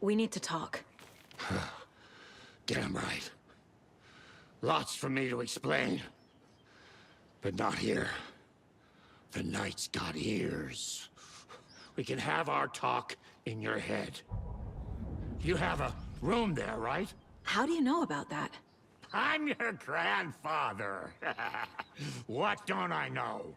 We need to talk. Damn right. Lots for me to explain. But not here. The night's got ears. We can have our talk in your head. You have a room there, right? How do you know about that? I'm your grandfather. What don't I know?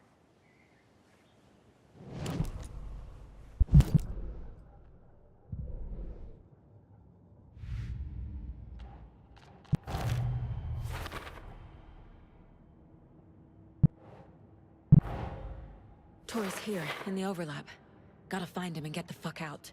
Tor's here, in the overlap. Gotta find him and get the fuck out.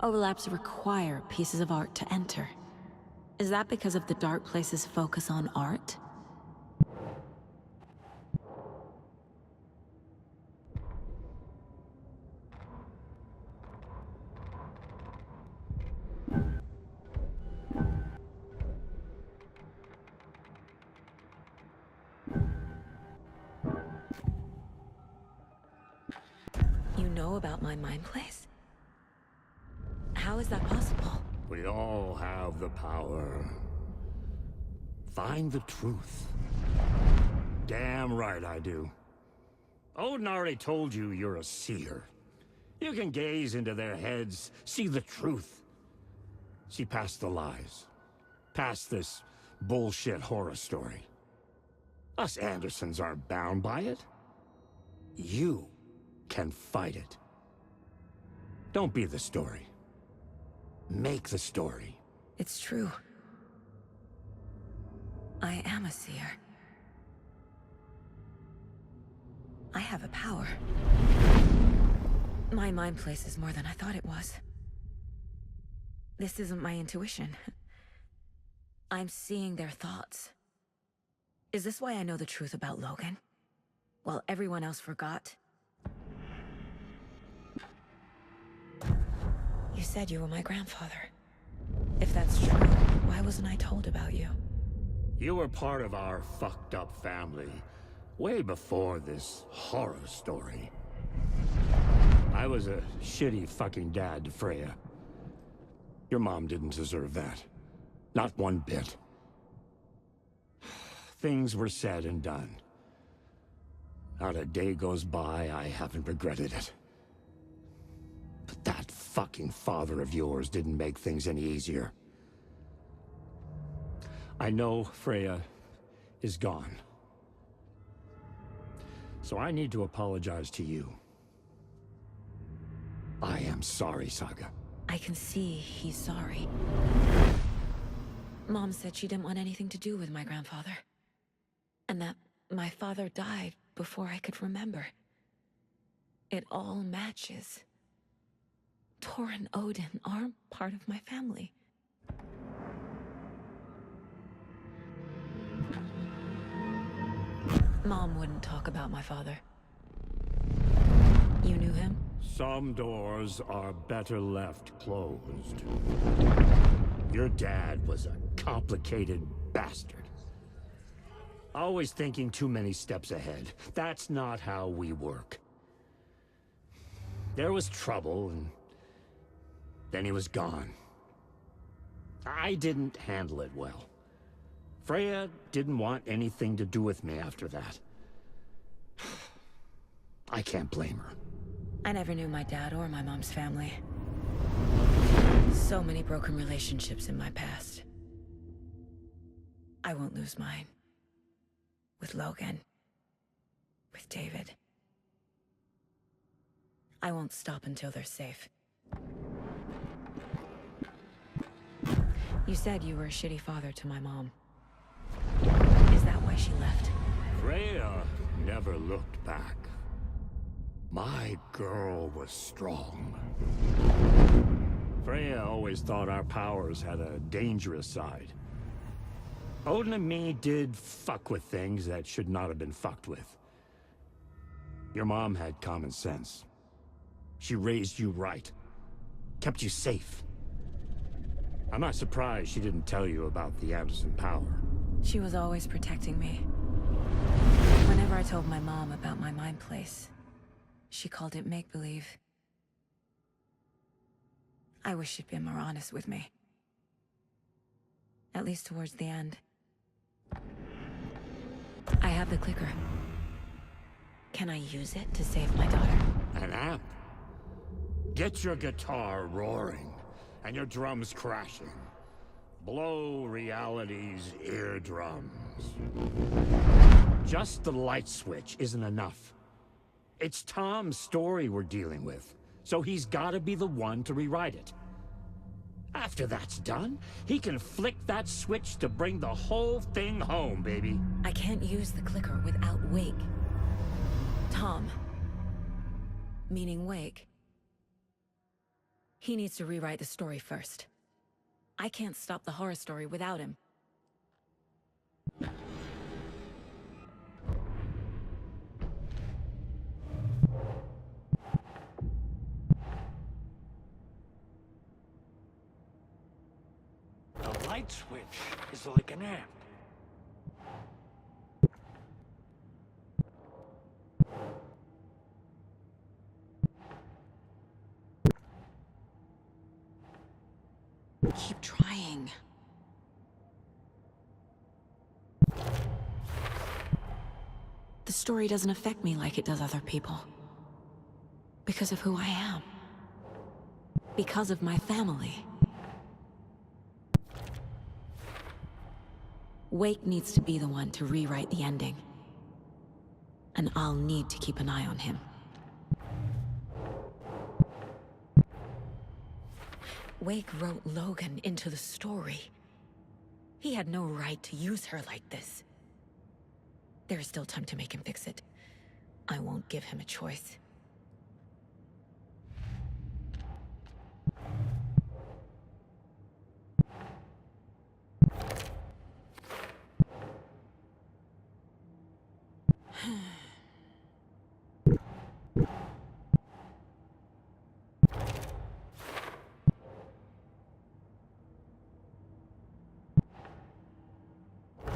Overlaps require pieces of art to enter. Is that because of the Dark Place's focus on art? You know about my mind place? How is that possible? We all have the power. Find the truth. Damn right I do. Odin already told you you're a seer. You can gaze into their heads, see the truth. See past the lies. Past this bullshit horror story. Us Andersons aren't bound by it. You can fight it. Don't be the story. Make the story. It's true. I am a seer. I have a power. My mind place is more than I thought it was. This isn't my intuition. I'm seeing their thoughts. Is this why I know the truth about Logan? While everyone else forgot? You said you were my grandfather. If that's true, why wasn't I told about you? You were part of our fucked up family, way before this horror story. I was a shitty fucking dad to Freya. Your mom didn't deserve that. Not one bit. Things were said and done. Not a day goes by I haven't regretted it. But that fucking father of yours didn't make things any easier. I know Freya is gone. So I need to apologize to you. I am sorry, Saga. I can see he's sorry. Mom said she didn't want anything to do with my grandfather. And that my father died before I could remember. It all matches. Tor and Odin aren't part of my family. Mom wouldn't talk about my father. You knew him? Some doors are better left closed. Your dad was a complicated bastard. Always thinking too many steps ahead. That's not how we work. There was trouble, and then he was gone. I didn't handle it well. Freya didn't want anything to do with me after that. I can't blame her. I never knew my dad or my mom's family. So many broken relationships in my past. I won't lose mine. With Logan. With David. I won't stop until they're safe. You said you were a shitty father to my mom. Is that why she left? Freya never looked back. My girl was strong. Freya always thought our powers had a dangerous side. Odin and me did fuck with things that should not have been fucked with. Your mom had common sense. She raised you right. Kept you safe. I'm not surprised she didn't tell you about the Anderson power. She was always protecting me. Whenever I told my mom about my mind place, she called it make-believe. I wish she'd been more honest with me. At least towards the end. I have the clicker. Can I use it to save my daughter? An amp? Get your guitar roaring, and your drums crashing. Blow reality's eardrums. Just the light switch isn't enough. It's Tom's story we're dealing with, so he's gotta be the one to rewrite it. After that's done, he can flick that switch to bring the whole thing home, baby. I can't use the clicker without Wake. Tom. Meaning Wake. He needs to rewrite the story first. I can't stop the horror story without him. The light switch is like an amp. Keep trying. The story doesn't affect me like it does other people. Because of who I am. Because of my family. Wake needs to be the one to rewrite the ending. And I'll need to keep an eye on him. Wake wrote Logan into the story. He had no right to use her like this. There is still time to make him fix it. I won't give him a choice.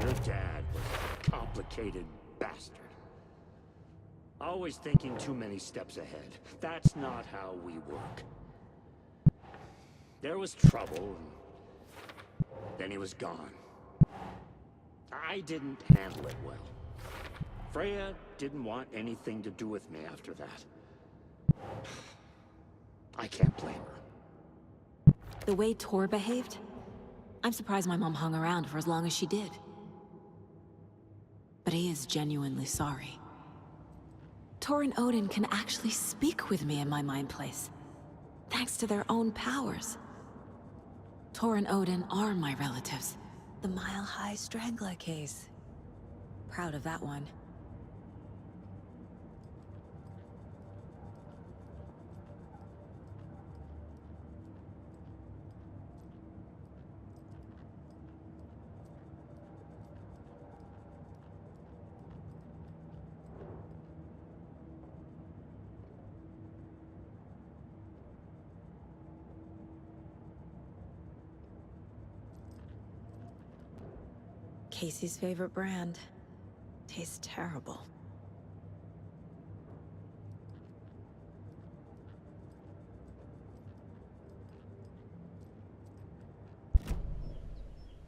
Your dad was a complicated bastard. Always thinking too many steps ahead. That's not how we work. There was trouble, and then he was gone. I didn't handle it well. Freya didn't want anything to do with me after that. I can't blame her. The way Tor behaved? I'm surprised my mom hung around for as long as she did. But he is genuinely sorry. Tor and Odin can actually speak with me in my mind place. Thanks to their own powers. Tor and Odin are my relatives. The Mile High Strangler case. Proud of that one. Casey's favorite brand. Tastes terrible.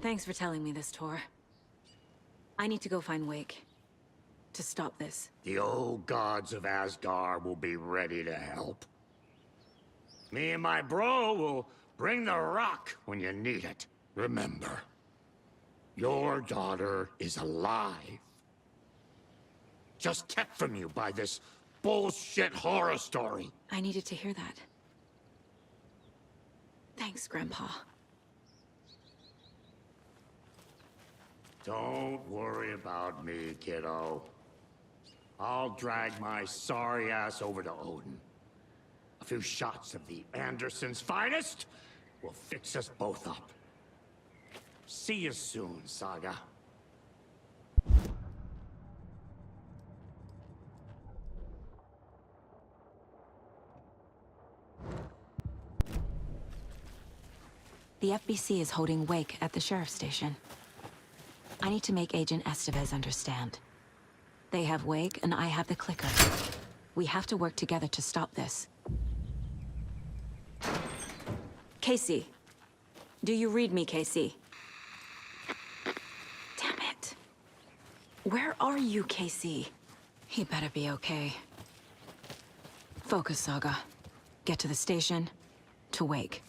Thanks for telling me this, Tor. I need to go find Wake. To stop this. The old gods of Asgard will be ready to help. Me and my bro will bring the rock when you need it. Remember, your daughter is alive. Just kept from you by this bullshit horror story. I needed to hear that. Thanks, Grandpa. Don't worry about me, kiddo. I'll drag my sorry ass over to Odin. A few shots of the Andersons' finest will fix us both up. See you soon, Saga. The FBC is holding wake at the sheriff's station. I need to make Agent Estevez understand. They have wake and I have the clicker. We have to work together to stop this. Casey. Do you read me, Casey? Damn it. Where are you, Casey? He better be okay. Focus, Saga. Get to the station, to wake.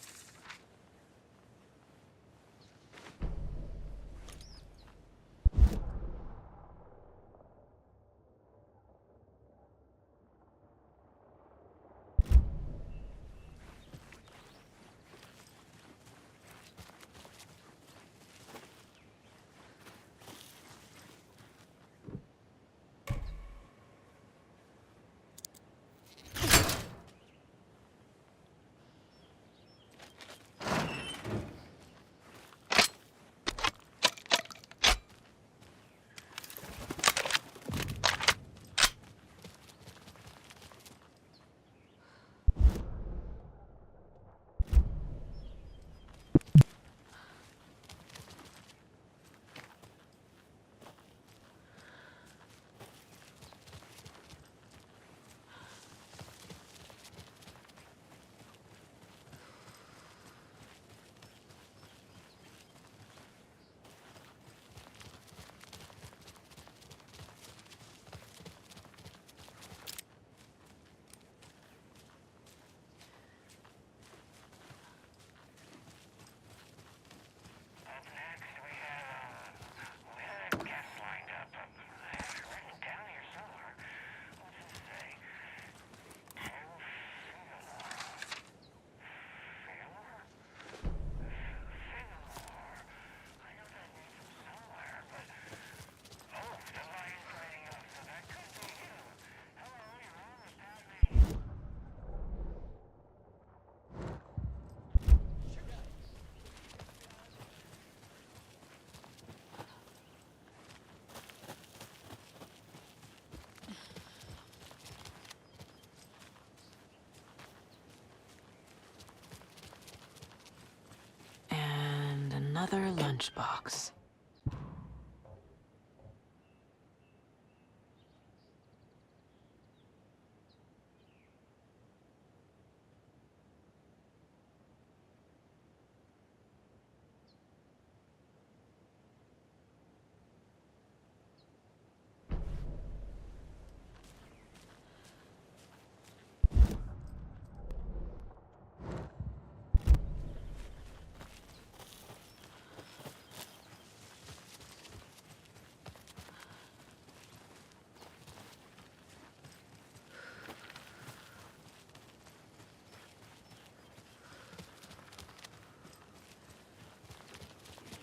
Another lunchbox.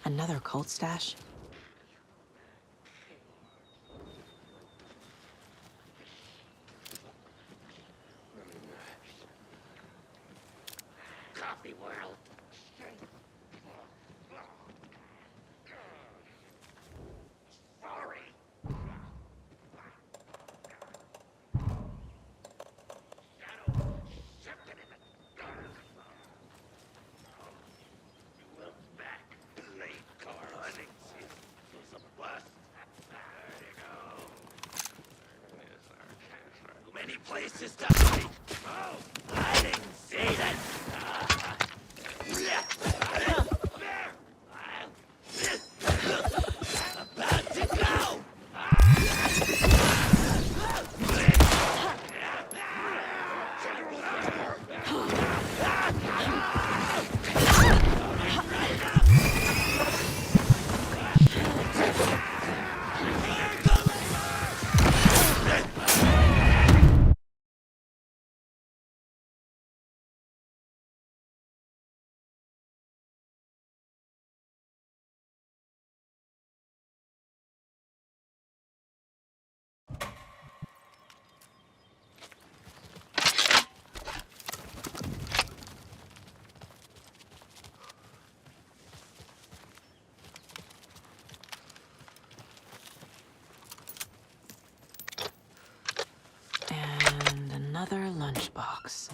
Another cult stash? Copy world. Sorry. Shadow shifted in the dark. You will back. Late car hunting season was a bust. There you go. Too many places to hide. Oh, I didn't see that. About to go. And another lunchbox.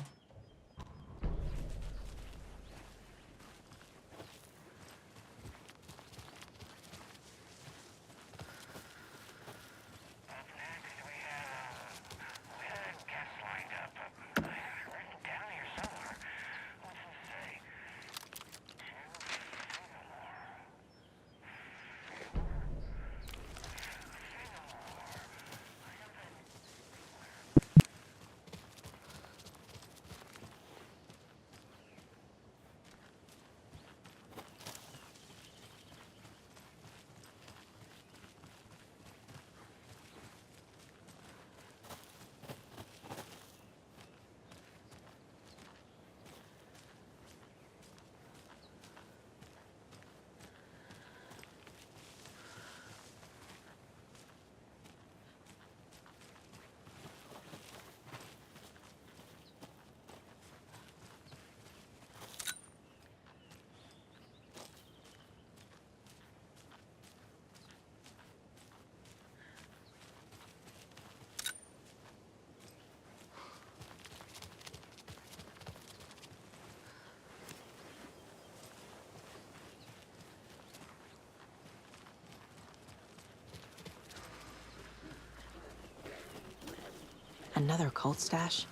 Another cult stash?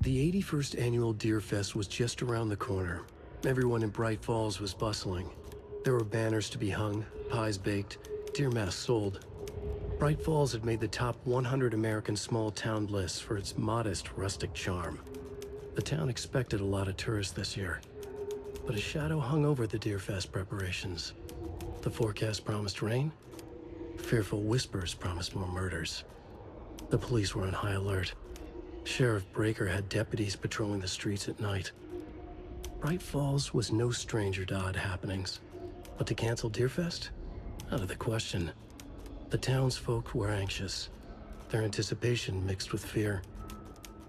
The 81st annual Deer Fest was just around the corner. Everyone in Bright Falls was bustling. There were banners to be hung, pies baked, deer masks sold. Bright Falls had made the top 100 American small town lists for its modest, rustic charm. The town expected a lot of tourists this year, but a shadow hung over the Deer Fest preparations. The forecast promised rain. Fearful whispers promised more murders. The police were on high alert. Sheriff Breaker had deputies patrolling the streets at night. Bright Falls was no stranger to odd happenings, but to cancel Deerfest? Out of the question. The townsfolk were anxious, their anticipation mixed with fear.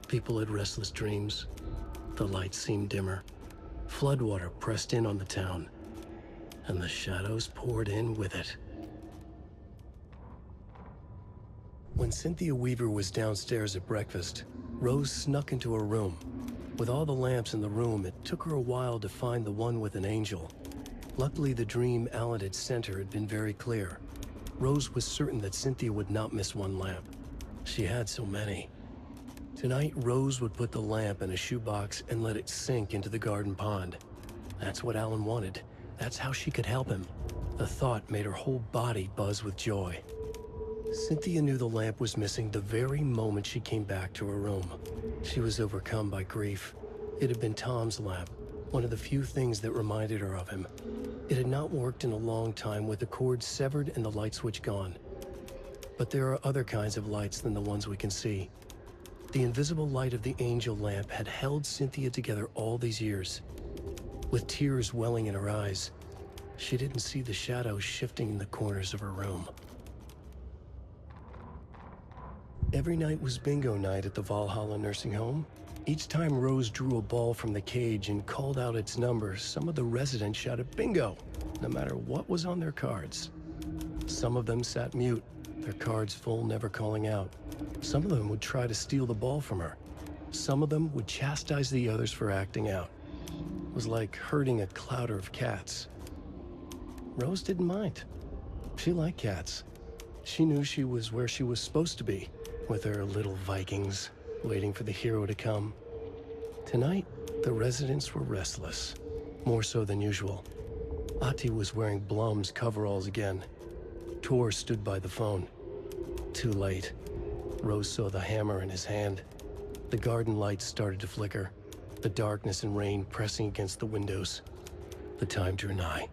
People had restless dreams. The lights seemed dimmer. Floodwater pressed in on the town, and the shadows poured in with it. When Cynthia Weaver was downstairs at breakfast, Rose snuck into her room. With all the lamps in the room, it took her a while to find the one with an angel. Luckily, the dream Alan had sent her had been very clear. Rose was certain that Cynthia would not miss one lamp. She had so many. Tonight, Rose would put the lamp in a shoebox and let it sink into the garden pond. That's what Alan wanted. That's how she could help him. The thought made her whole body buzz with joy. Cynthia knew the lamp was missing the very moment she came back to her room. She was overcome by grief. It had been Tom's lamp, one of the few things that reminded her of him. It had not worked in a long time with the cord severed and the light switch gone. But there are other kinds of lights than the ones we can see. The invisible light of the angel lamp had held Cynthia together all these years. With tears welling in her eyes, she didn't see the shadows shifting in the corners of her room. Every night was bingo night at the Valhalla nursing home. Each time Rose drew a ball from the cage and called out its number, some of the residents shouted bingo, no matter what was on their cards. Some of them sat mute, their cards full, never calling out. Some of them would try to steal the ball from her. Some of them would chastise the others for acting out. It was like herding a clouder of cats. Rose didn't mind. She liked cats. She knew she was where she was supposed to be, with her little Vikings, waiting for the hero to come. Tonight, the residents were restless, more so than usual. Ati was wearing Blum's coveralls again. Tor stood by the phone. Too late. Rose saw the hammer in his hand. The garden lights started to flicker, the darkness and rain pressing against the windows. The time drew nigh.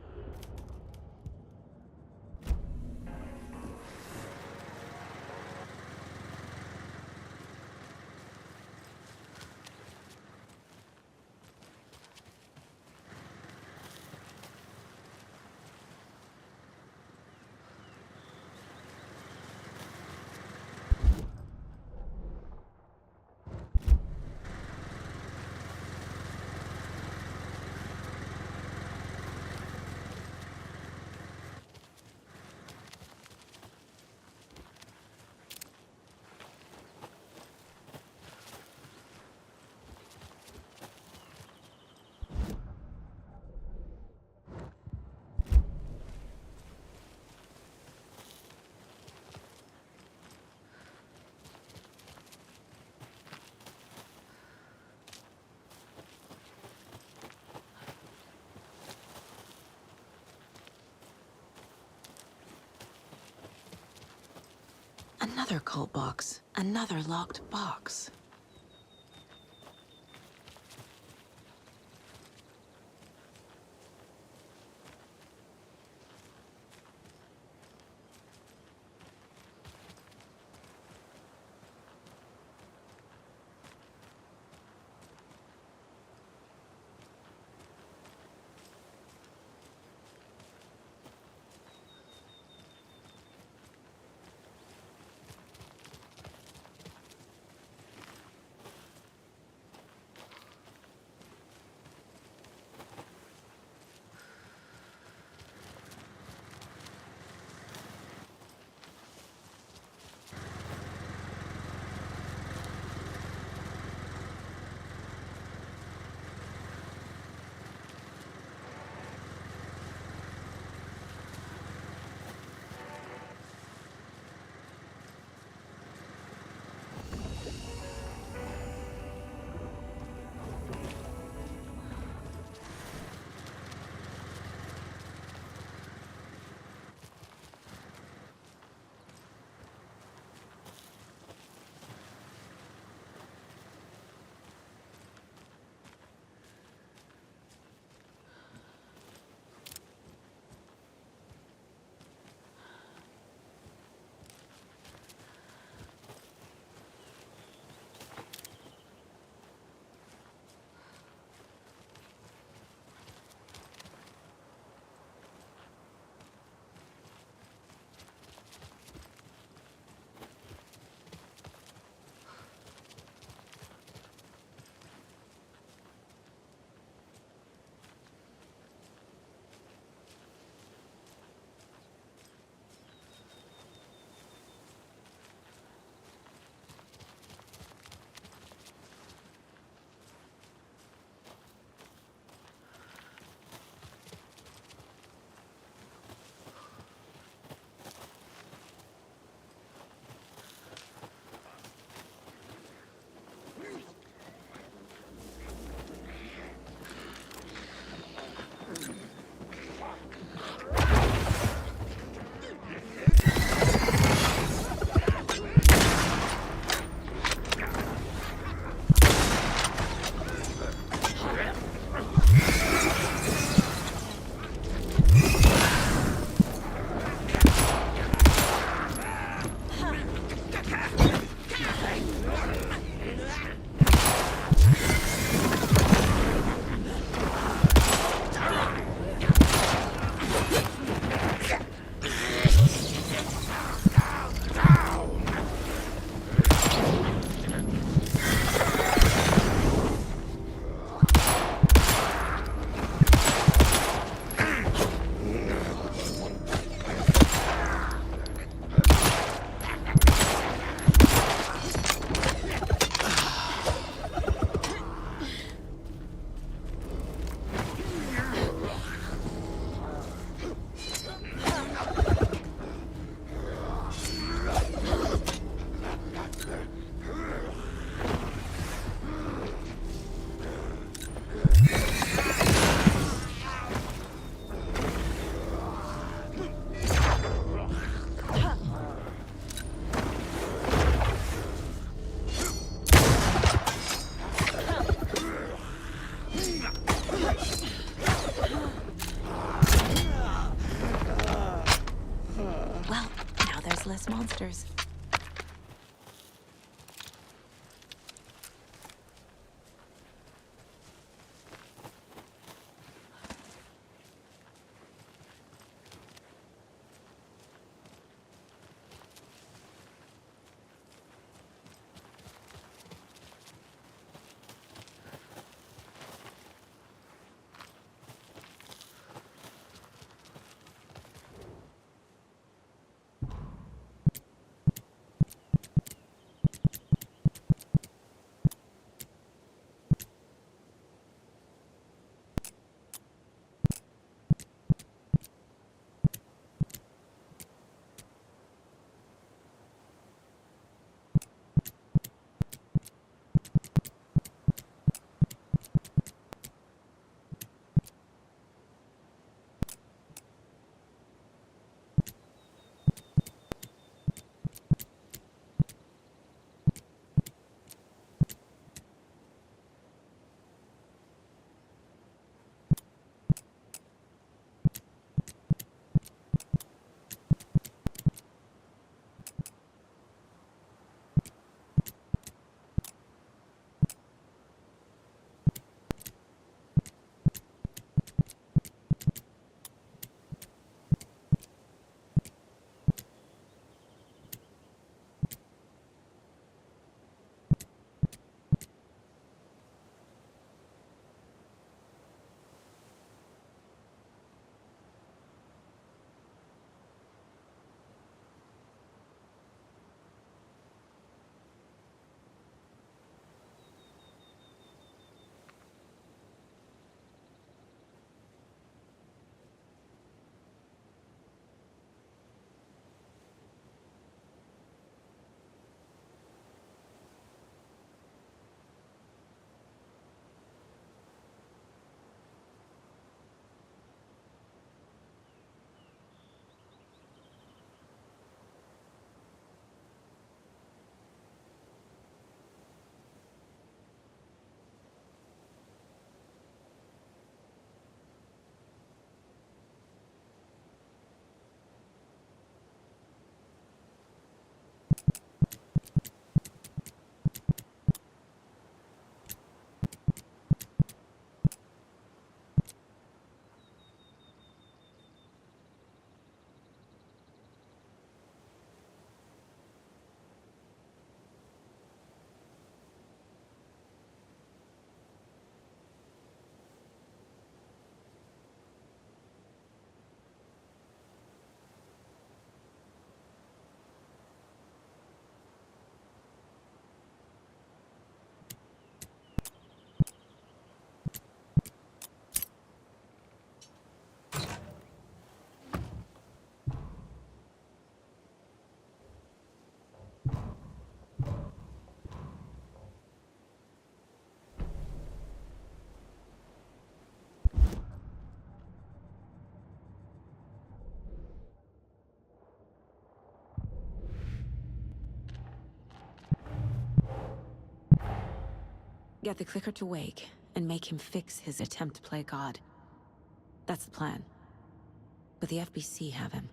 Another cult box. Another locked box. Well, now there's less monsters. Get the clicker to wake, and make him fix his attempt to play God. That's the plan. But the FBC have him.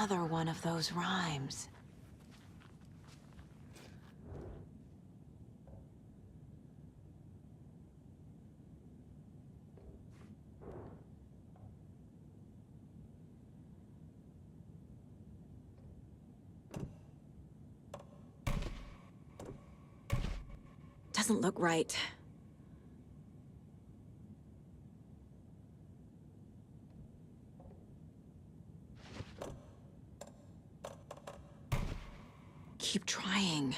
another one of those rhymes. Doesn't look right. Keep trying.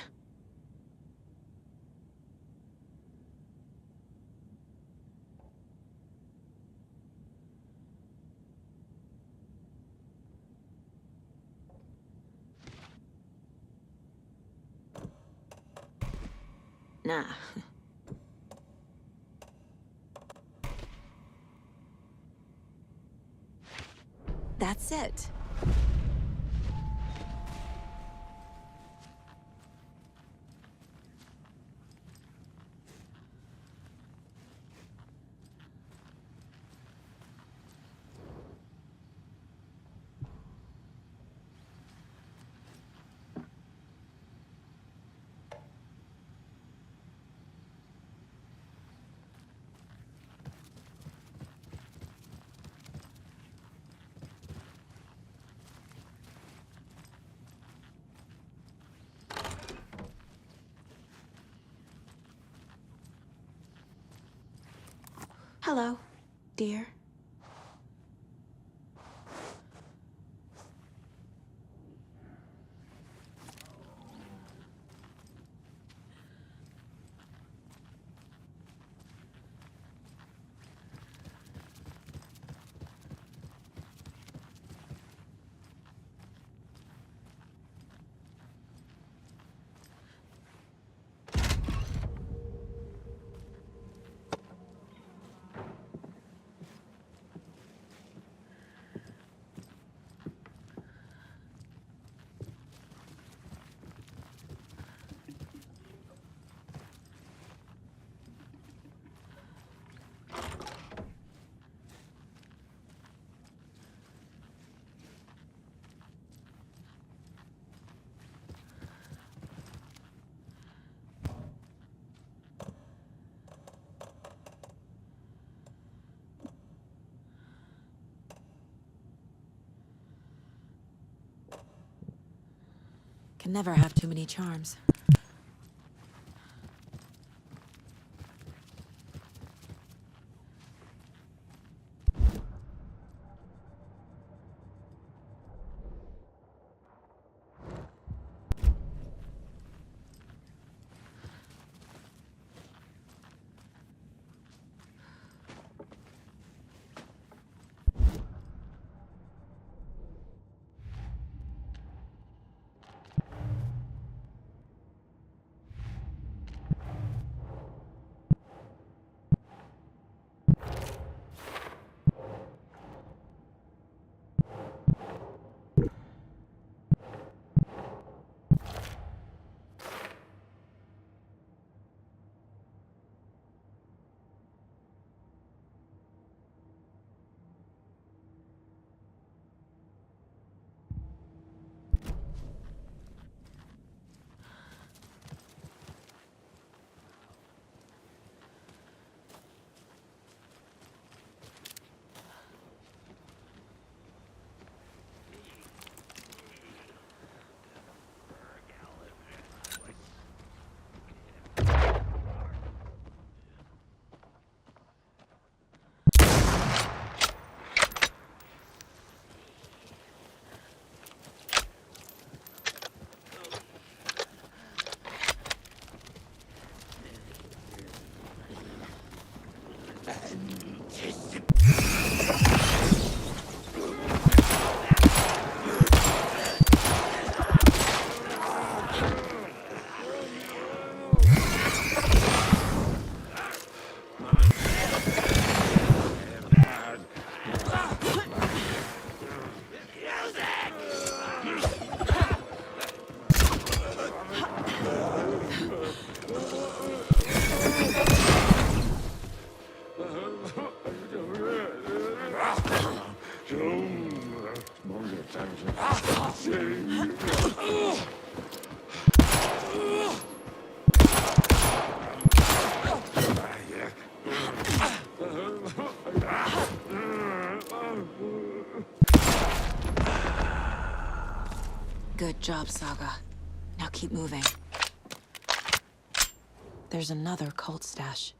Nah. That's it. Hello, dear. Can never have too many charms. Ah! job, Saga. Now keep moving. There's another cult stash.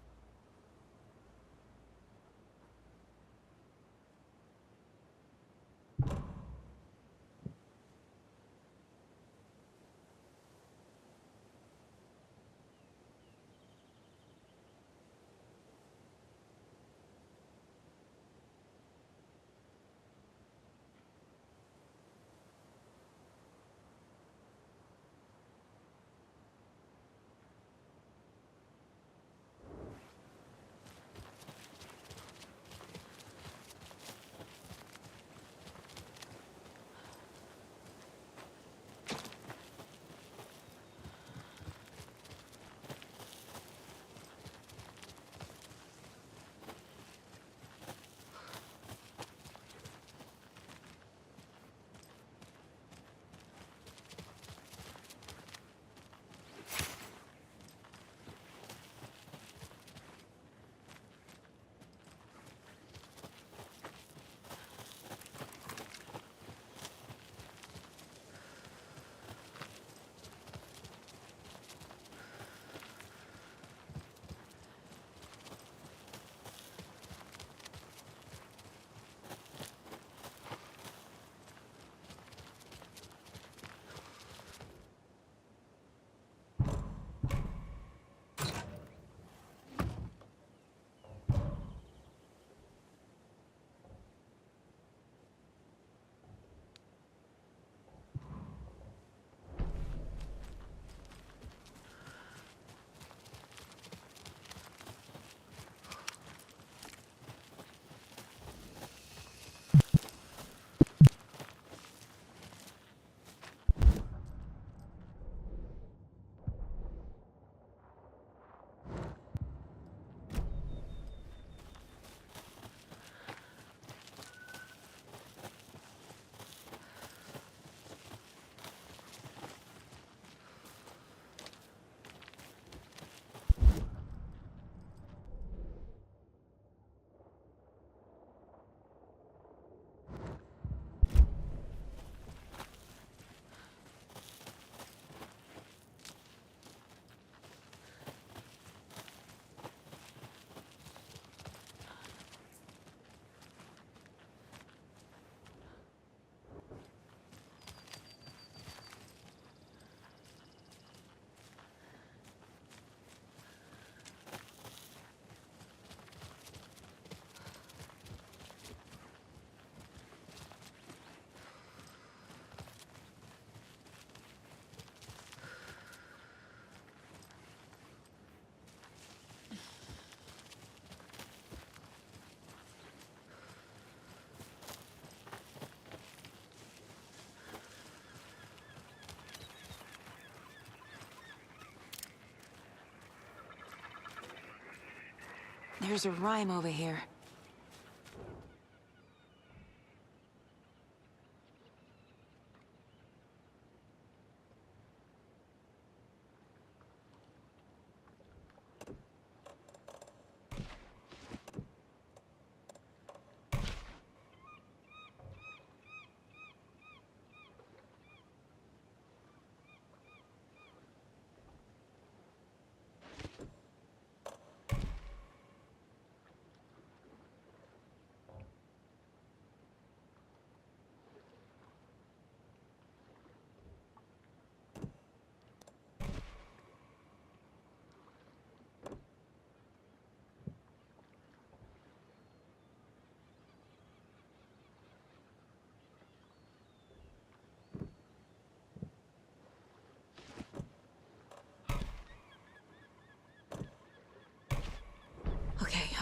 There's a rhyme over here.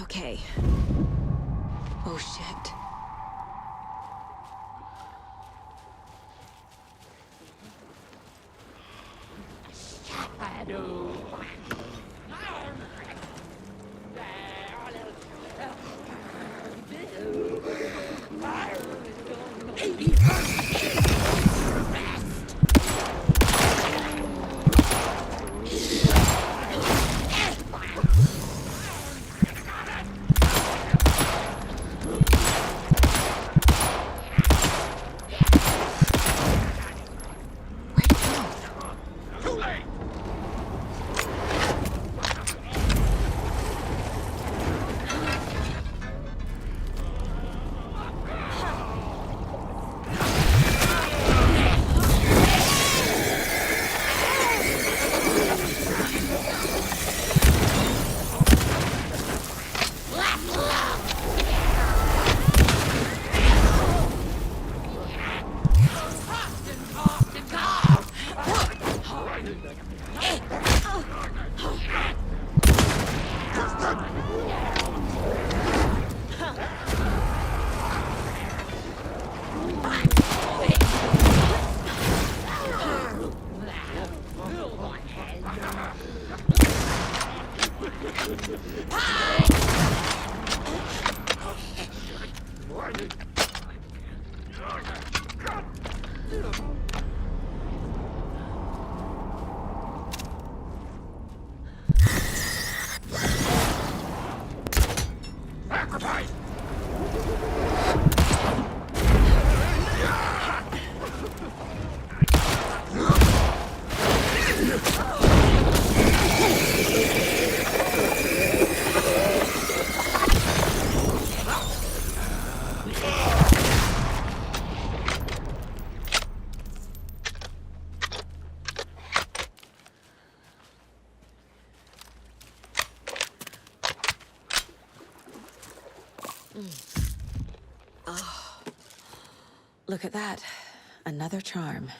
Okay. Oh, shit. Look at that. Another charm.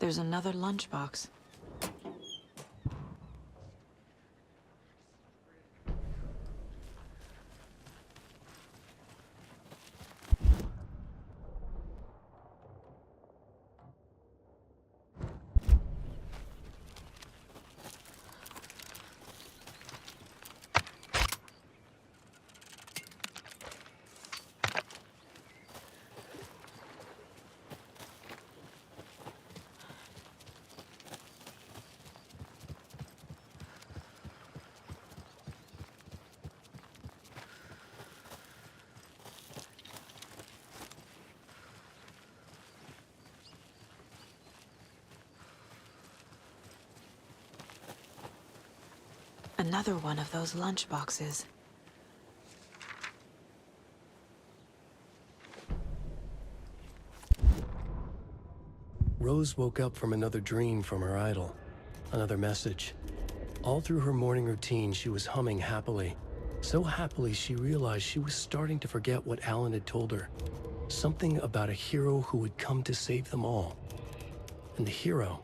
There's another lunchbox. Another one of those lunchboxes. Rose woke up from another dream from her idol. Another message. All through her morning routine, she was humming happily. So happily, she realized she was starting to forget what Alan had told her. Something about a hero who would come to save them all. And the hero...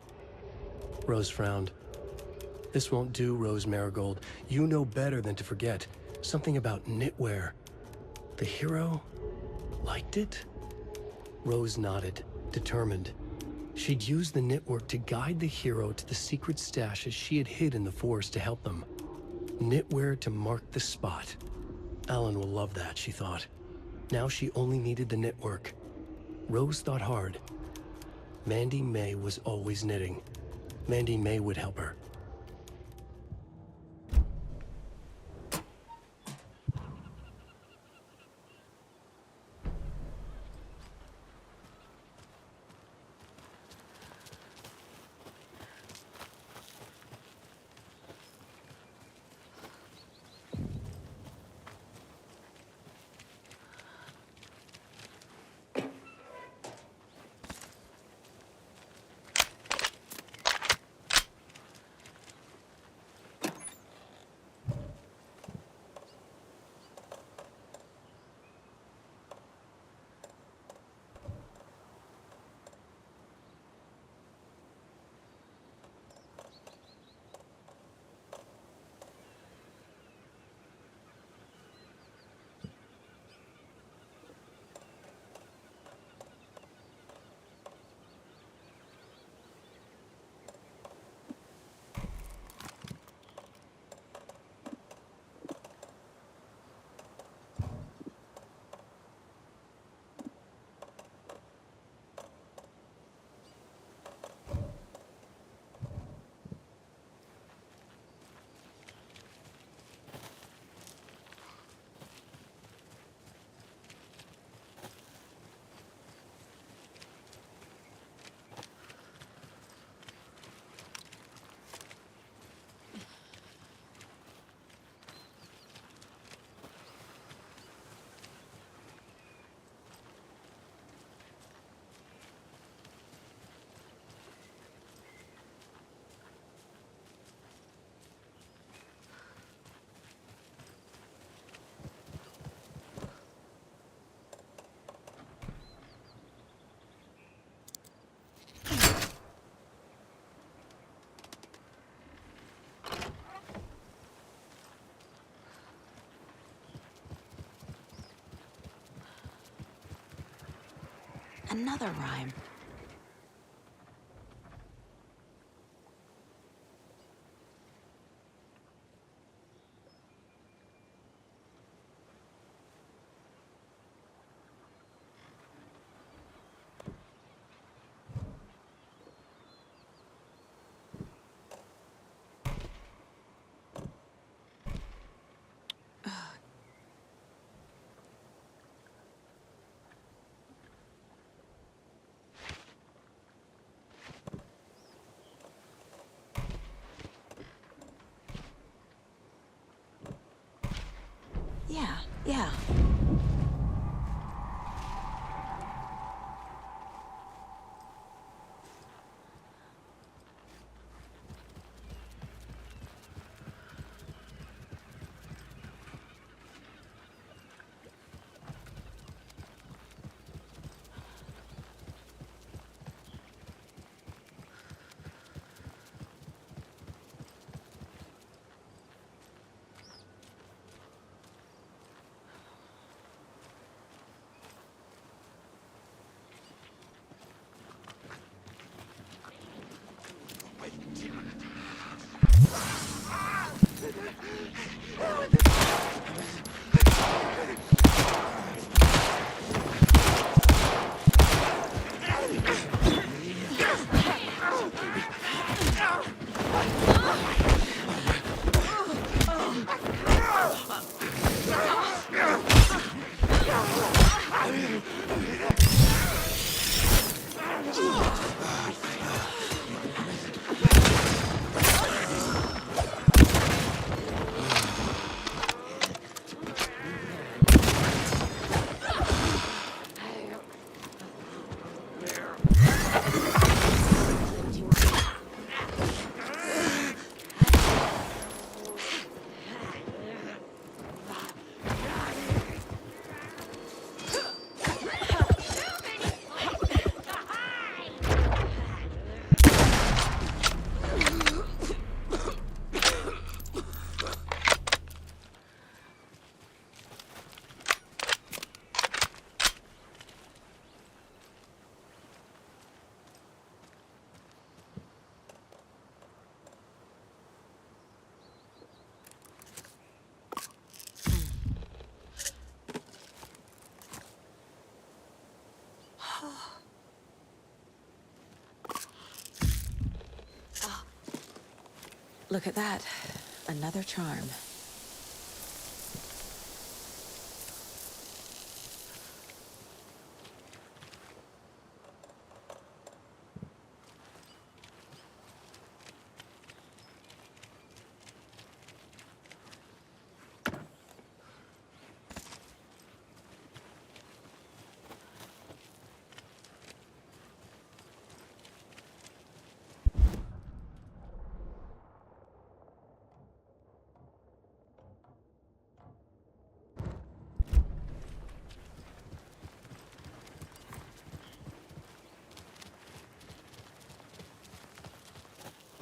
Rose frowned. This won't do, Rose Marigold. You know better than to forget. Something about knitwear. The hero liked it? Rose nodded, determined. She'd use the knitwork to guide the hero to the secret stashes she had hid in the forest to help them. Knitwear to mark the spot. Alan will love that, she thought. Now she only needed the knitwork. Rose thought hard. Mandy May was always knitting. Mandy May would help her. Another rhyme. Yeah, yeah. Look at that. Another charm.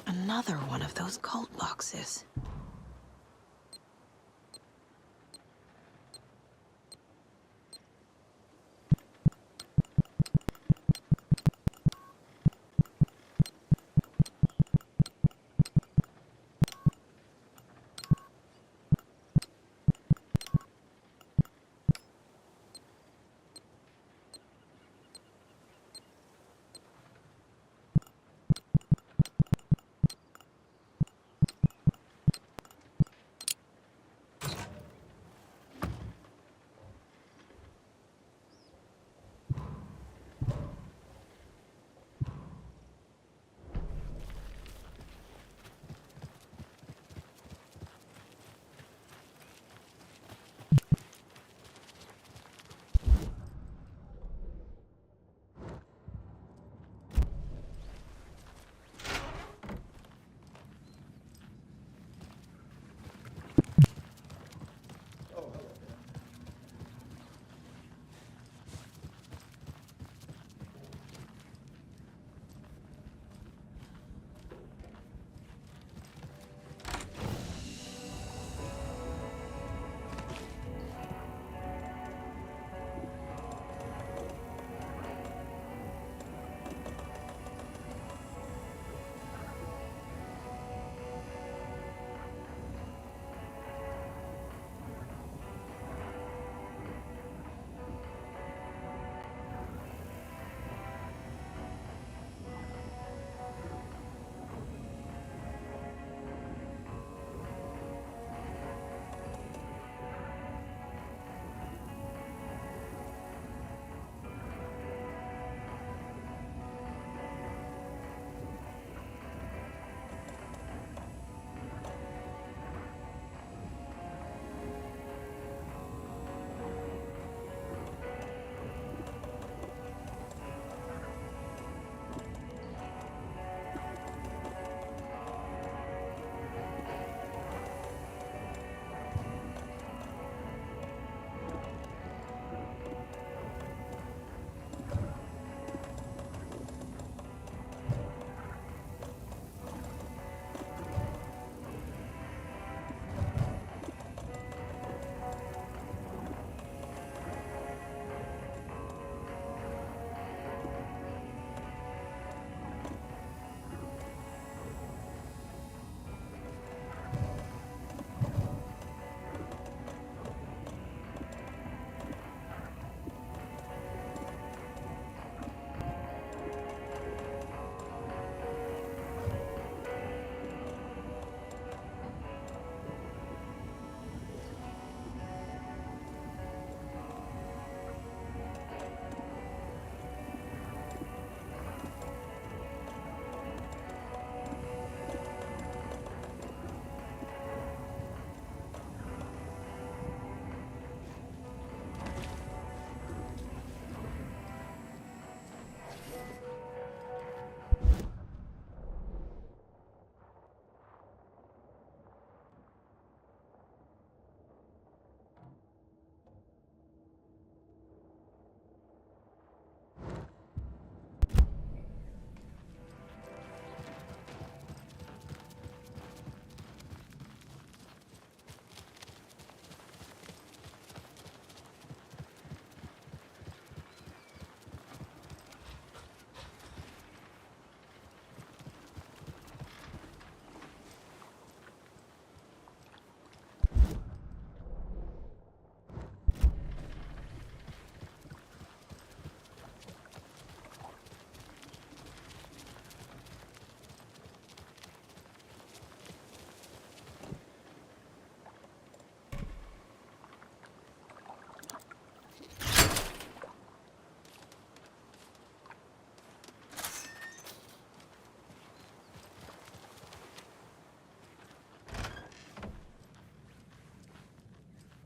Another one of those cult boxes.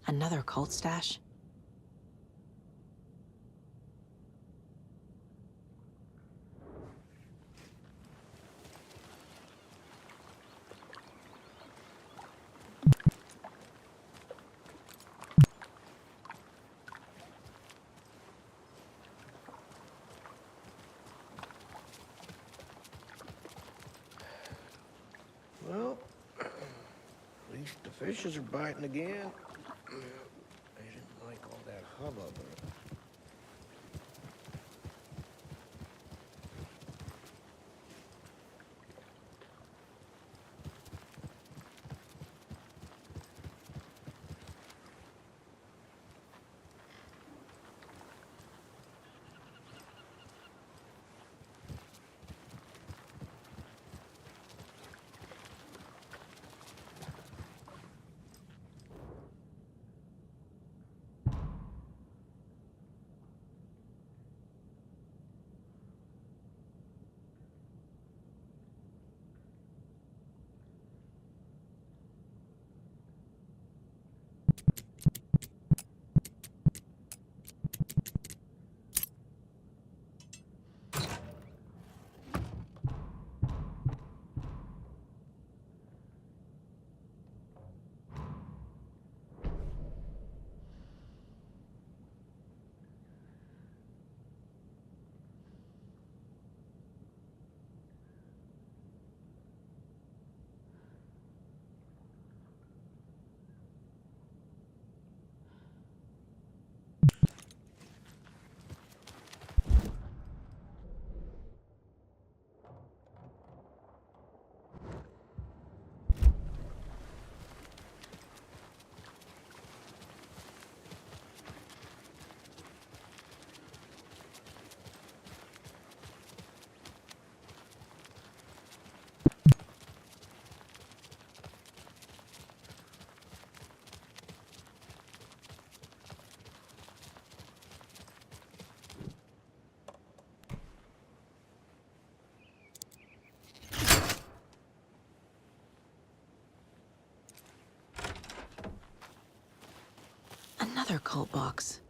Another cult stash? Well, at least the fishes are biting again. They didn't like all that hubbub. Another cult box.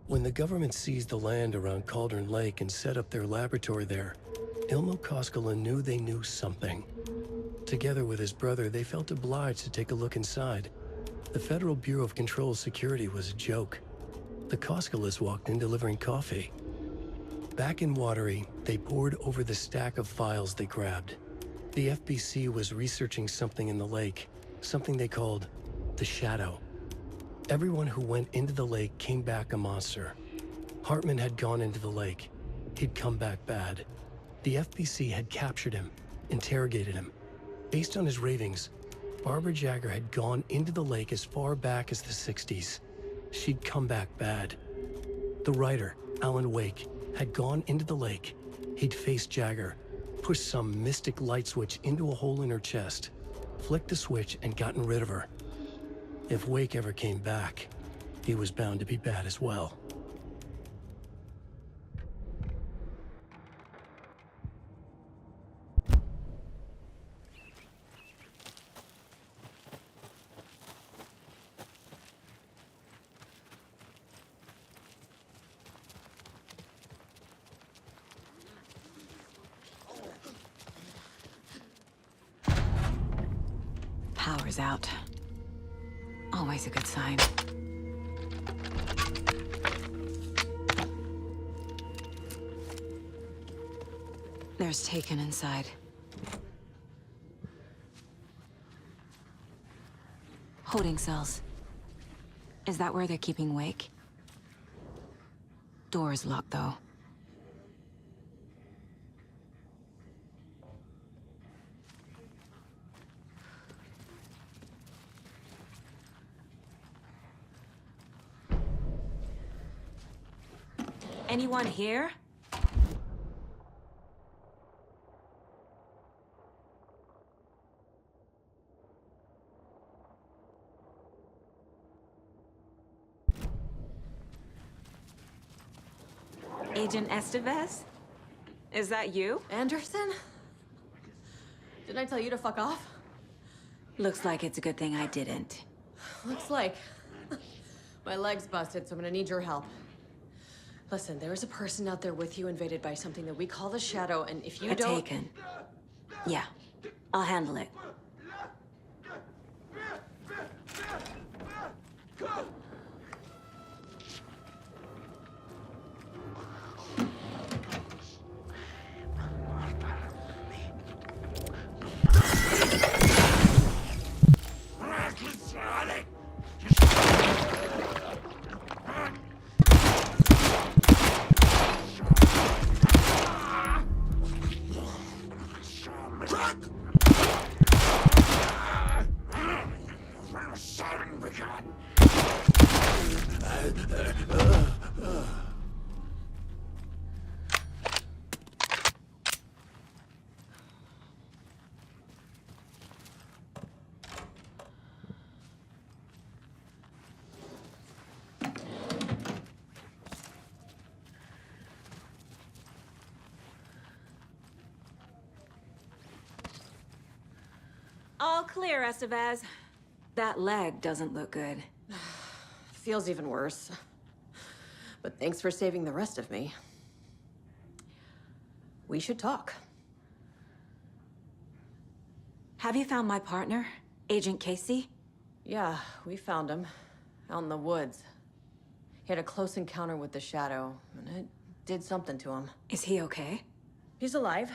When the government seized the land around Cauldron Lake and set up their laboratory there, Ilmo Koskela knew they knew something. Together with his brother, they felt obliged to take a look inside. The Federal Bureau of Control's security was a joke. The Koskelas walked in delivering coffee. Back in Watery, they pored over the stack of files they grabbed. The FBC was researching something in the lake, something they called the Shadow. Everyone who went into the lake came back a monster. Hartman had gone into the lake. He'd come back bad. The FBC had captured him, interrogated him. Based on his ravings, Barbara Jagger had gone into the lake as far back as the 60s. She'd come back bad. The writer, Alan Wake, had gone into the lake. He'd faced Jagger, pushed some mystic light switch into a hole in her chest, flicked the switch and gotten rid of her. If Wake ever came back, he was bound to be bad as well. Power's out. Always a good sign. There's Taken inside. Holding cells. Is that where they're keeping Wake? Door's locked, though. Anyone here? Agent Estevez? Is that you? Anderson? Didn't I tell you to fuck off? Looks like it's a good thing I didn't. Looks like. My leg's busted, so I'm gonna need your help. Listen, there is a person out there with you invaded by something that we call the Shadow, and if you don't... Taken. Yeah, I'll handle it. All clear, Estevez. That leg doesn't look good. Feels even worse. But thanks for saving the rest of me. We should talk. Have you found my partner, Agent Casey? Yeah, we found him. Out in the woods. He had a close encounter with the Shadow, and it did something to him. Is he okay? He's alive.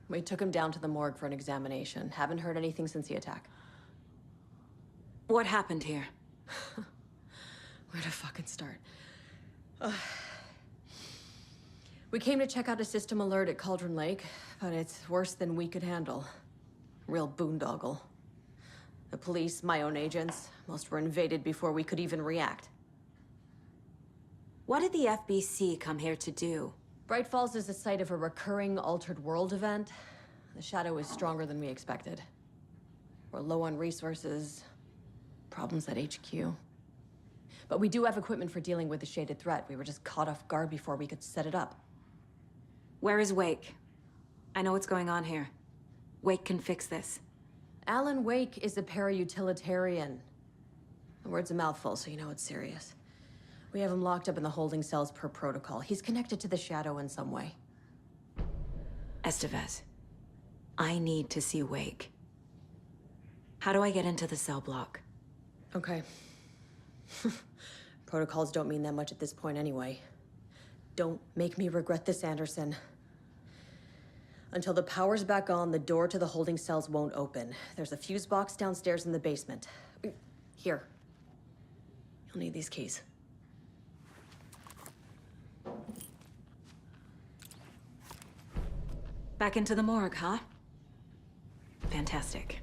We took him down to the morgue for an examination. Haven't heard anything since the attack. What happened here? Where to fucking start? We came to check out a system alert at Cauldron Lake, but it's worse than we could handle. Real boondoggle. The police, my own agents, most were invaded before we could even react. What did the FBC come here to do? Bright Falls is the site of a recurring Altered World event. The Shadow is stronger than we expected. We're low on resources, problems at HQ. But we do have equipment for dealing with the shaded threat. We were just caught off guard before we could set it up. Where is Wake? I know what's going on here. Wake can fix this. Alan Wake is a para-utilitarian. The word's a mouthful, so you know it's serious. We have him locked up in the holding cells per protocol. He's connected to the Shadow in some way. Estevez, I need to see Wake. How do I get into the cell block? Okay. Protocols don't mean that much at this point anyway. Don't make me regret this, Anderson. Until the power's back on, the door to the holding cells won't open. There's a fuse box downstairs in the basement. Here. You'll need these keys. Back into the morgue, huh? Fantastic.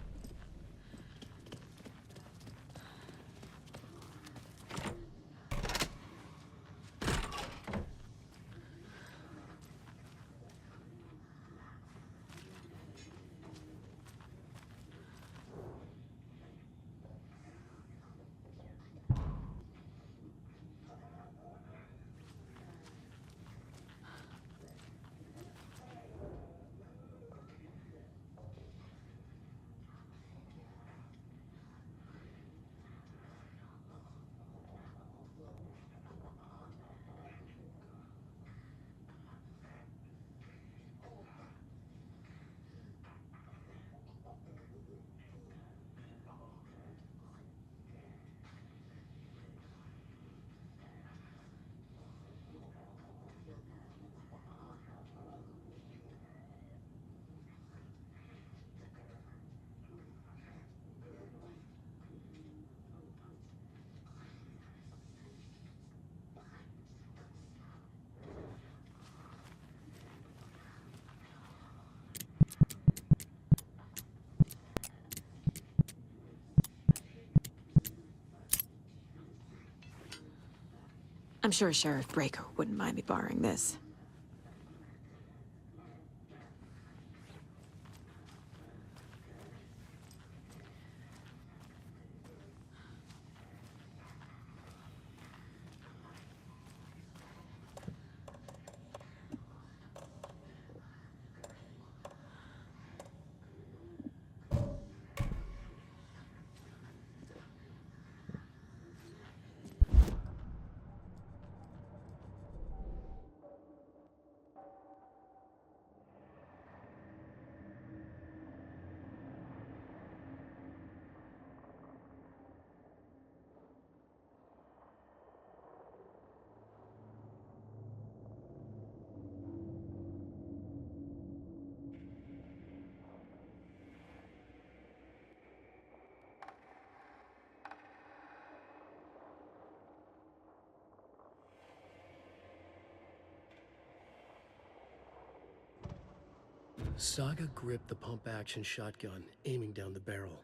I'm sure Sheriff Breaker wouldn't mind me borrowing this. Saga gripped the pump-action shotgun, aiming down the barrel.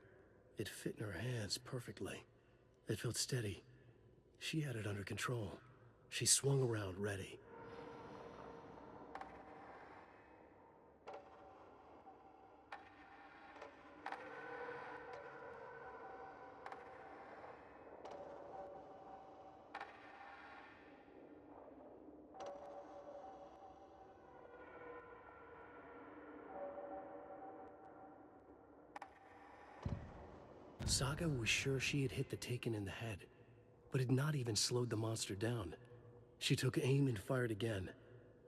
It fit in her hands perfectly. It felt steady. She had it under control. She swung around, ready. Saga was sure she had hit the Taken in the head, but had not even slowed the monster down. She took aim and fired again.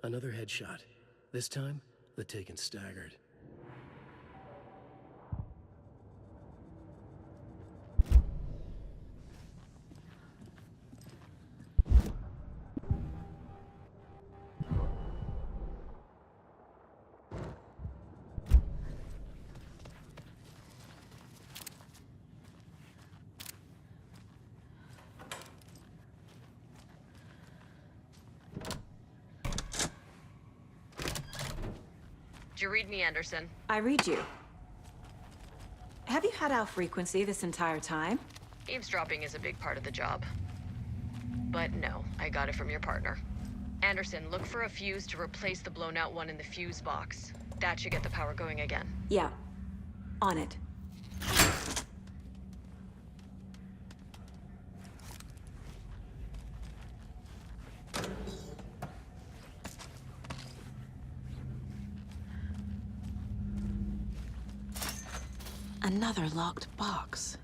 Another headshot. This time, the Taken staggered. Did you read me, Anderson? I read you. Have you had our frequency this entire time? Eavesdropping is a big part of the job. But no, I got it from your partner. Anderson, look for a fuse to replace the blown out one in the fuse box. That should get the power going again. Yeah. On it. Another locked box.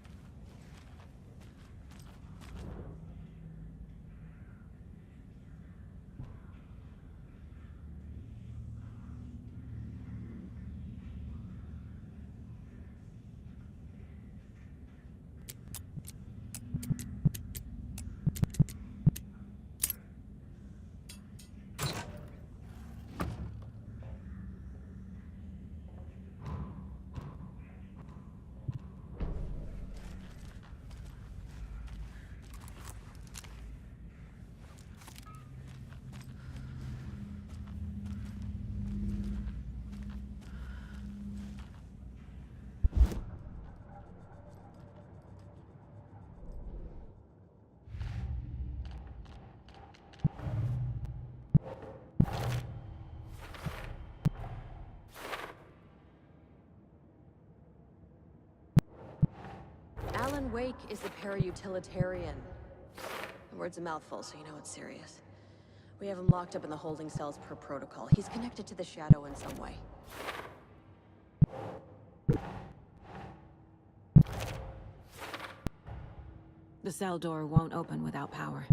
Alan Wake is a para-utilitarian. The word's a mouthful, so you know it's serious. We have him locked up in the holding cells per protocol. He's connected to the Shadow in some way. The cell door won't open without power.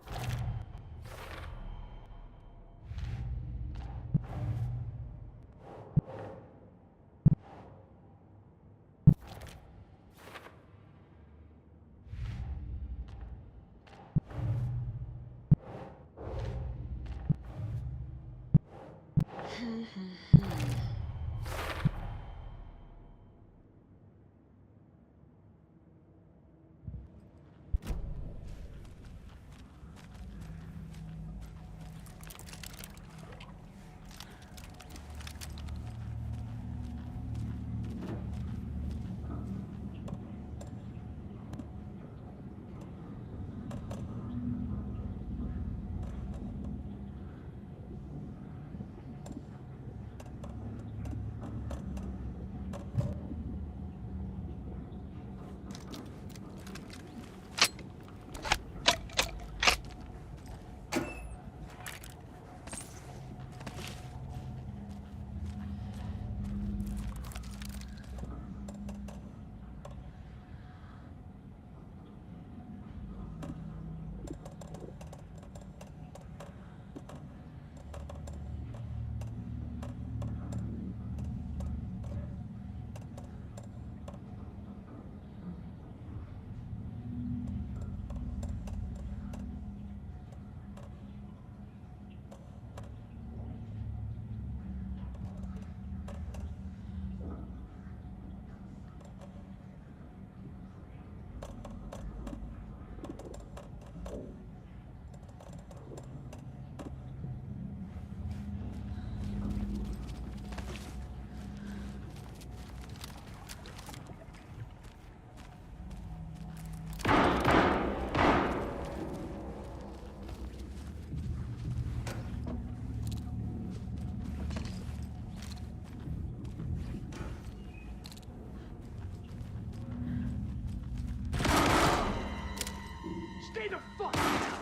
Stay the fuck down!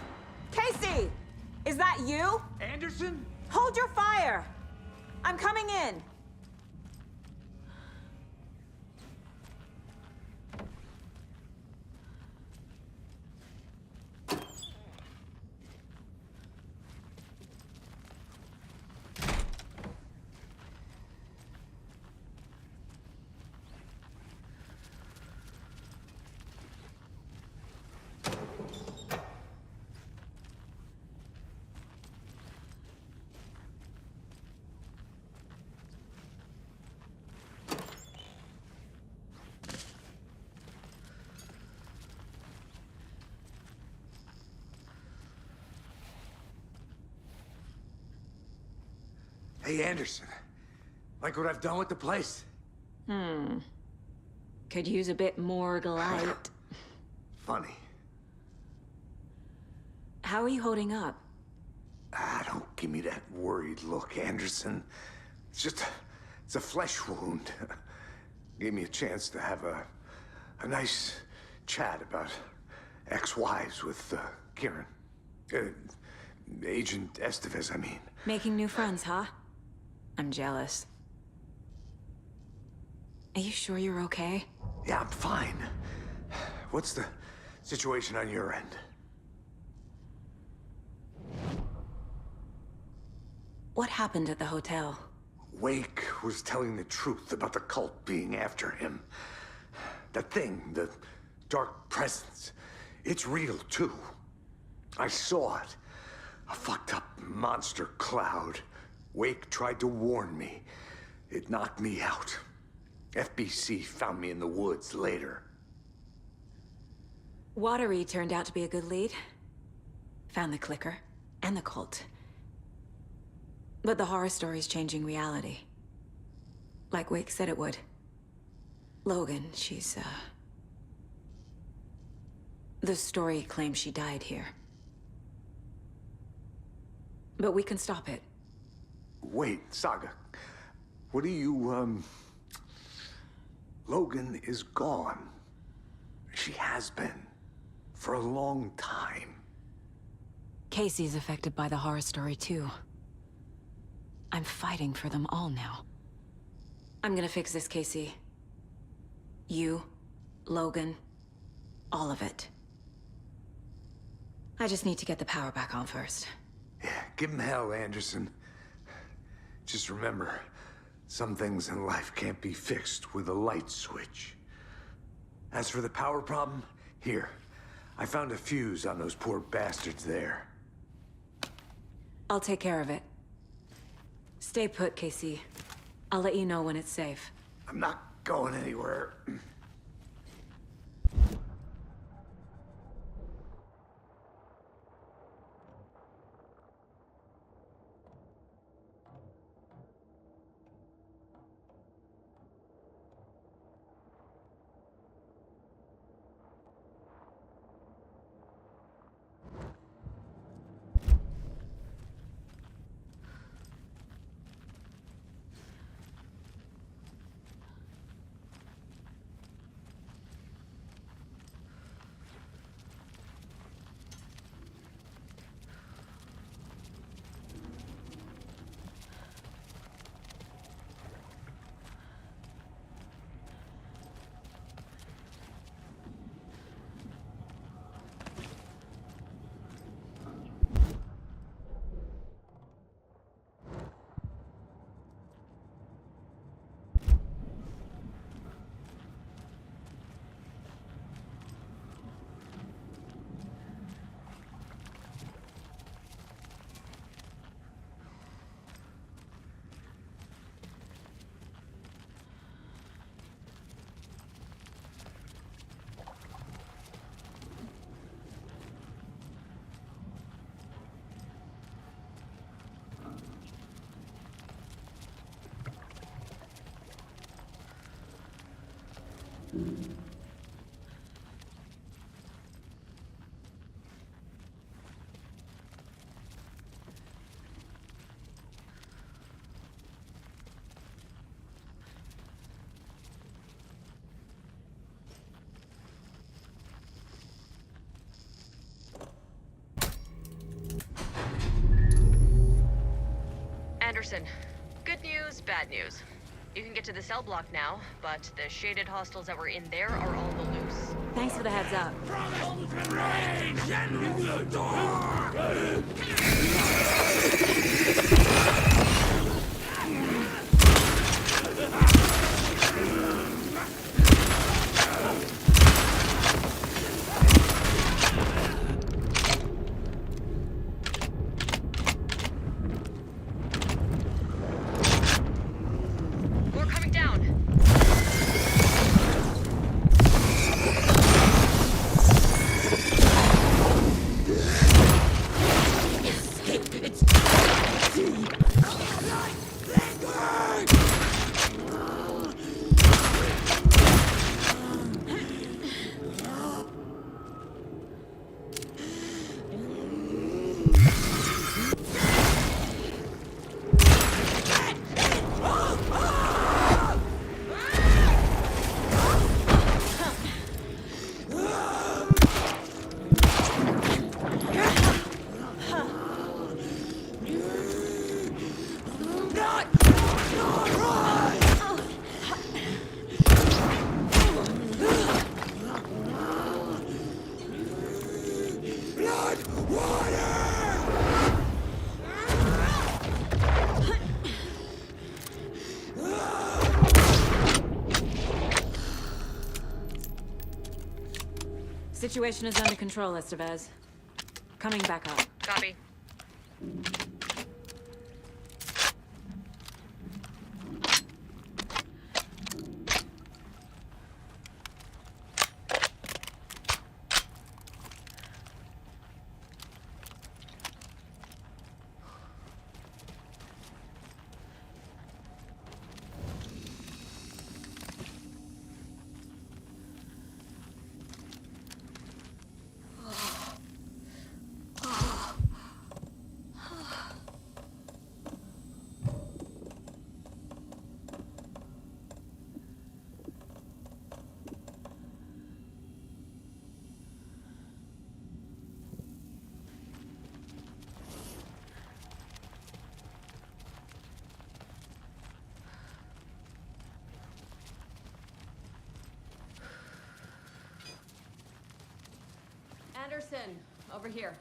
Casey! Is that you? Anderson? Hold your fire! I'm coming in. Hey, Anderson. Like what I've done with the place? Could use a bit more light. Funny. How are you holding up? Don't give me that worried look, Anderson. It's a flesh wound. Gave me a chance to have a nice chat about ex-wives with Kieran. Agent Estevez, I mean. Making new friends, huh? I'm jealous. Are you sure you're okay? Yeah, I'm fine. What's the situation on your end? What happened at the hotel? Wake was telling the truth about the cult being after him. That thing, the dark presence, it's real too. I saw it. A fucked up monster cloud. Wake tried to warn me. It knocked me out. FBC found me in the woods later. Watery turned out to be a good lead. Found the clicker and the cult. But the horror story's changing reality. Like Wake said it would. Logan, she's, the story claims she died here. But we can stop it. Wait, Saga. What do you, Logan is gone. She has been. For a long time. Casey's affected by the horror story too. I'm fighting for them all now. I'm gonna fix this, Casey. You, Logan, all of it. I just need to get the power back on first. Yeah, give him hell, Anderson. Just remember, some things in life can't be fixed with a light switch. As for the power problem, here. I found a fuse on those poor bastards there. I'll take care of it. Stay put, Casey. I'll let you know when it's safe. I'm not going anywhere. Anderson, good news, bad news. You can get to the cell block now, but the shaded hostiles that were in there are all the loose. Thanks for the heads up. We're coming down. Situation is under control, Estevez. Coming back up. Copy. Anderson, over here.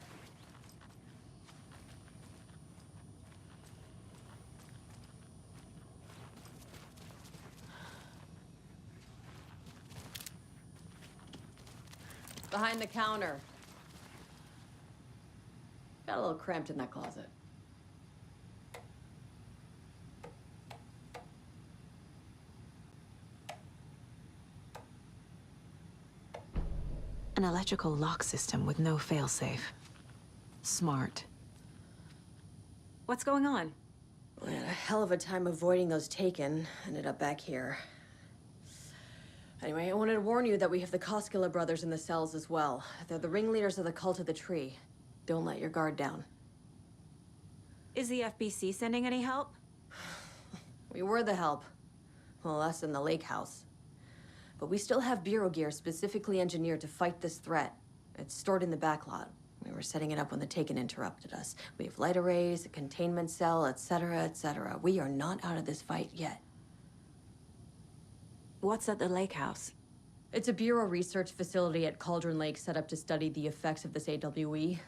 Behind the counter. Got a little cramped in that closet. An electrical lock system with no failsafe. Smart. What's going on? We had a hell of a time avoiding those taken. Ended up back here. Anyway, I wanted to warn you that we have the Koskela brothers in the cells as well. They're the ringleaders of the Cult of the Tree. Don't let your guard down. Is the FBC sending any help? We were the help. Well, us in the lake house. But we still have Bureau gear specifically engineered to fight this threat. It's stored in the backlot. We were setting it up when the Taken interrupted us. We have light arrays, a containment cell, etc., etc. We are not out of this fight yet. What's at the lake house? It's a Bureau research facility at Cauldron Lake set up to study the effects of this AWE.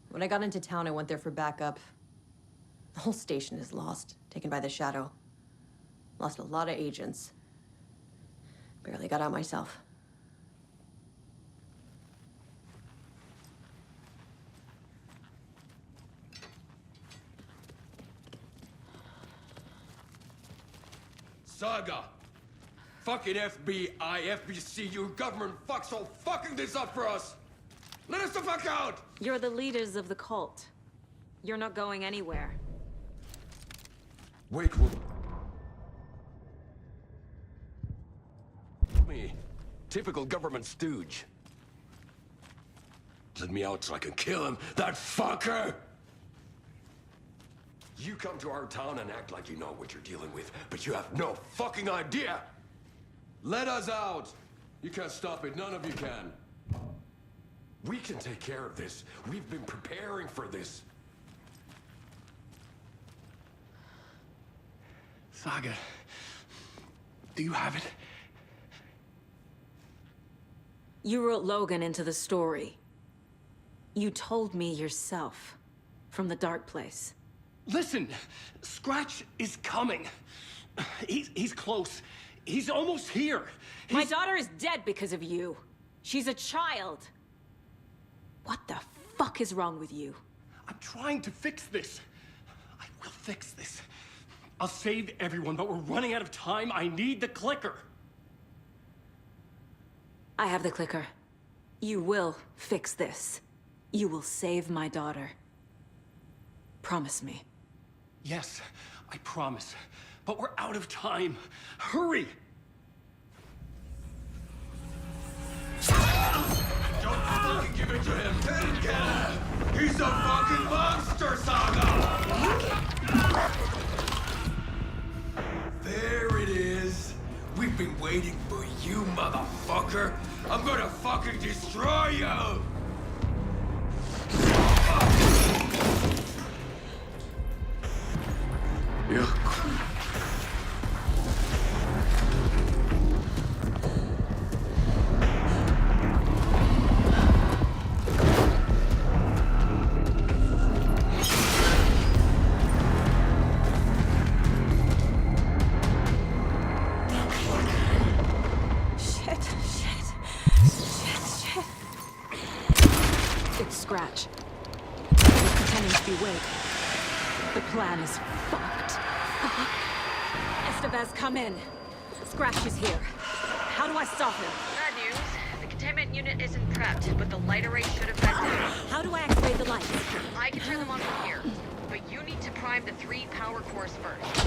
When I got into town, I went there for backup. The whole station is lost, taken by the Shadow. Lost a lot of agents. Barely got out myself. Saga! Fucking FBI, FBC, you government fucks all fucking this up for us! Let us the fuck out! You're the leaders of the cult. You're not going anywhere. Wait, me. Typical government stooge. Let me out so I can kill him, that fucker! You come to our town and act like you know what you're dealing with, but you have no fucking idea! Let us out! You can't stop it, none of you can. We can take care of this. We've been preparing for this. Saga, do you have it? You wrote Logan into the story. You told me yourself. From the dark place. Listen, Scratch is coming. He's close. He's almost here. My daughter is dead because of you. She's a child. What the fuck is wrong with you? I'm trying to fix this. I will fix this. I'll save everyone, but we're running out of time. I need the clicker. I have the clicker. You will fix this. You will save my daughter. Promise me. Yes, I promise. But we're out of time. Hurry! Don't fucking give it to him! He's a fucking monster, Saga! There it is! We've been waiting for you, motherfucker! I'm gonna fucking destroy you! Yeah. It's Scratch. He's pretending to be Wade. The plan is fucked. Estevez, come in. Scratch is here. How do I stop him? Bad news. The containment unit isn't prepped, but the light array should have been down. How do I activate the lights? I can turn them on from here, but you need to prime the 3 power cores first.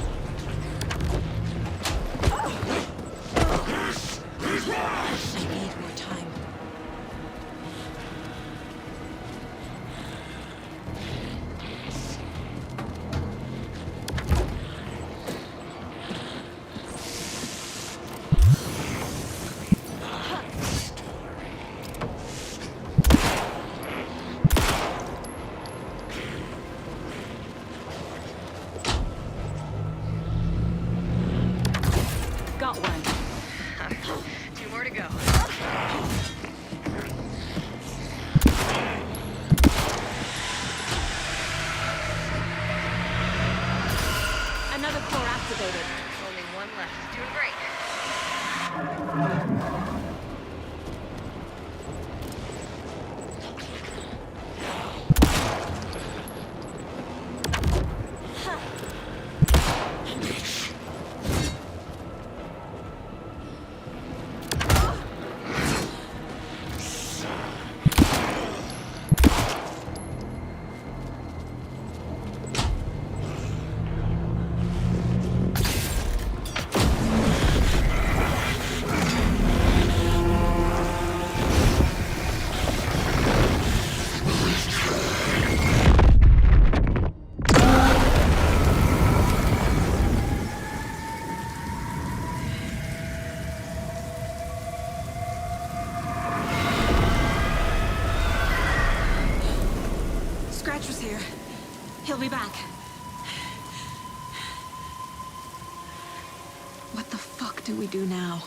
I need more time. Got one. 2 more to go. left. Doing great. Scratch was here. He'll be back. What the fuck do we do now?